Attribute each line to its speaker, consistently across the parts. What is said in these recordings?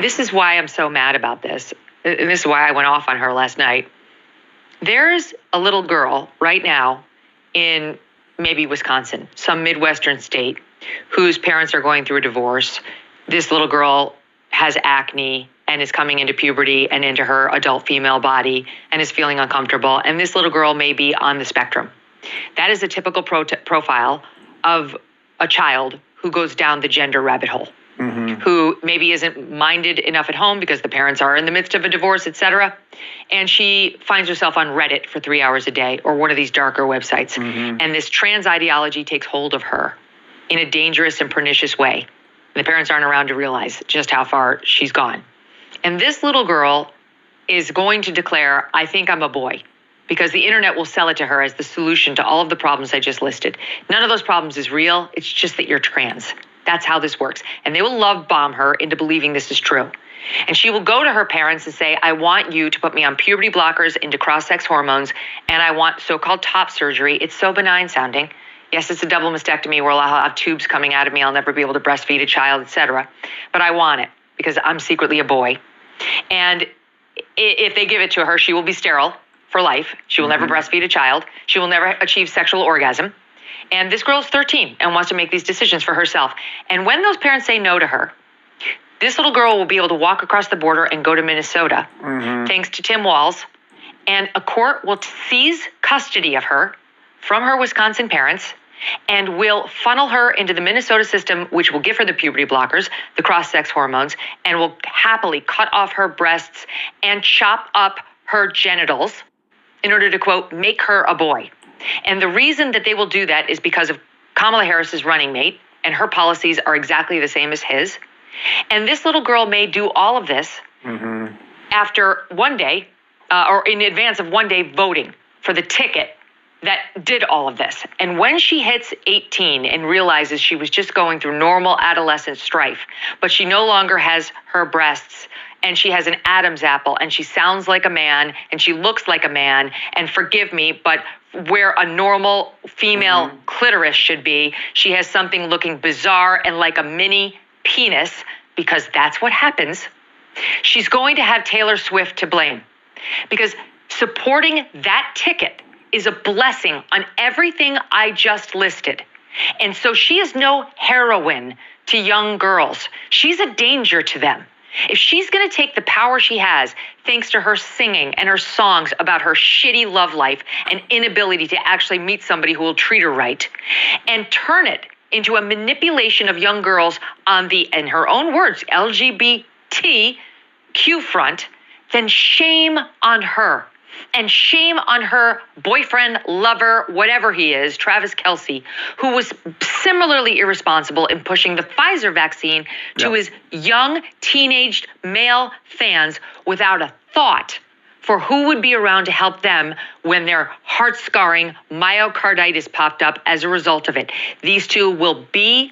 Speaker 1: this is why I'm so mad about this. And this is why I went off on her last night. There's a little girl right now in maybe Wisconsin, some Midwestern state, whose parents are going through a divorce. This little girl has acne and is coming into puberty and into her adult female body and is feeling uncomfortable. And this little girl may be on the spectrum. That is a typical profile of a child who goes down the gender rabbit hole, who maybe isn't minded enough at home because the parents are in the midst of a divorce, etc. And she finds herself on Reddit for 3 hours a day or one of these darker websites. And this trans ideology takes hold of her in a dangerous and pernicious way. And the parents aren't around to realize just how far she's gone. And this little girl is going to declare, I think I'm a boy, because the internet will sell it to her as the solution to all of the problems I just listed. None of those problems is real. It's just that you're trans. That's how this works. And they will love bomb her into believing this is true. And she will go to her parents and say, I want you to put me on puberty blockers into cross-sex hormones, and I want so-called top surgery. It's so benign sounding. Yes, it's a double mastectomy where I'll have tubes coming out of me. I'll never be able to breastfeed a child, etc. But I want it because I'm secretly a boy. And if they give it to her, she will be sterile for life. She will never breastfeed a child. She will never achieve sexual orgasm. And this girl's 13 and wants to make these decisions for herself. And when those parents say no to her, this little girl will be able to walk across the border and go to Minnesota, thanks to Tim Walz. And a court will seize custody of her from her Wisconsin parents and will funnel her into the Minnesota system, which will give her the puberty blockers, the cross-sex hormones, and will happily cut off her breasts and chop up her genitals in order to, quote, make her a boy. And the reason that they will do that is because of Kamala Harris's running mate, and her policies are exactly the same as his. And this little girl may do all of this after one day, or in advance of one day voting for the ticket that did all of this. And when she hits 18 and realizes she was just going through normal adolescent strife, but she no longer has her breasts, and she has an Adam's apple, and she sounds like a man, and she looks like a man, and forgive me, but where a normal female clitoris should be, she has something looking bizarre and like a mini penis, because that's what happens. She's going to have Taylor Swift to blame, because supporting that ticket is a blessing on everything I just listed. And so she is no heroine to young girls. She's a danger to them. If she's going to take the power she has, thanks to her singing and her songs about her shitty love life and inability to actually meet somebody who will treat her right, and turn it into a manipulation of young girls on the, in her own words, LGBTQ front, then shame on her. And shame on her boyfriend, lover, whatever he is, Travis Kelce, who was similarly irresponsible in pushing the Pfizer vaccine to his young, teenaged male fans without a thought for who would be around to help them when their heart-scarring myocarditis popped up as a result of it. These two will be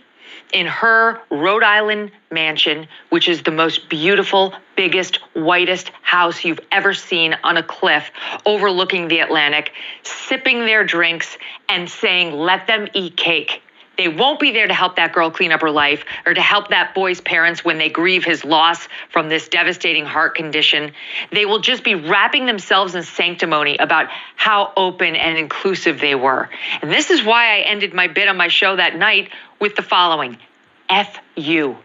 Speaker 1: in her Rhode Island mansion, which is the most beautiful, biggest, whitest house you've ever seen on a cliff overlooking the Atlantic, sipping their drinks and saying, let them eat cake. They won't be there to help that girl clean up her life or to help that boy's parents when they grieve his loss from this devastating heart condition. They will just be wrapping themselves in sanctimony about how open and inclusive they were. And this is why I ended my bit on my show that night with the following: F you,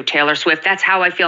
Speaker 1: Taylor Swift. That's how I feel.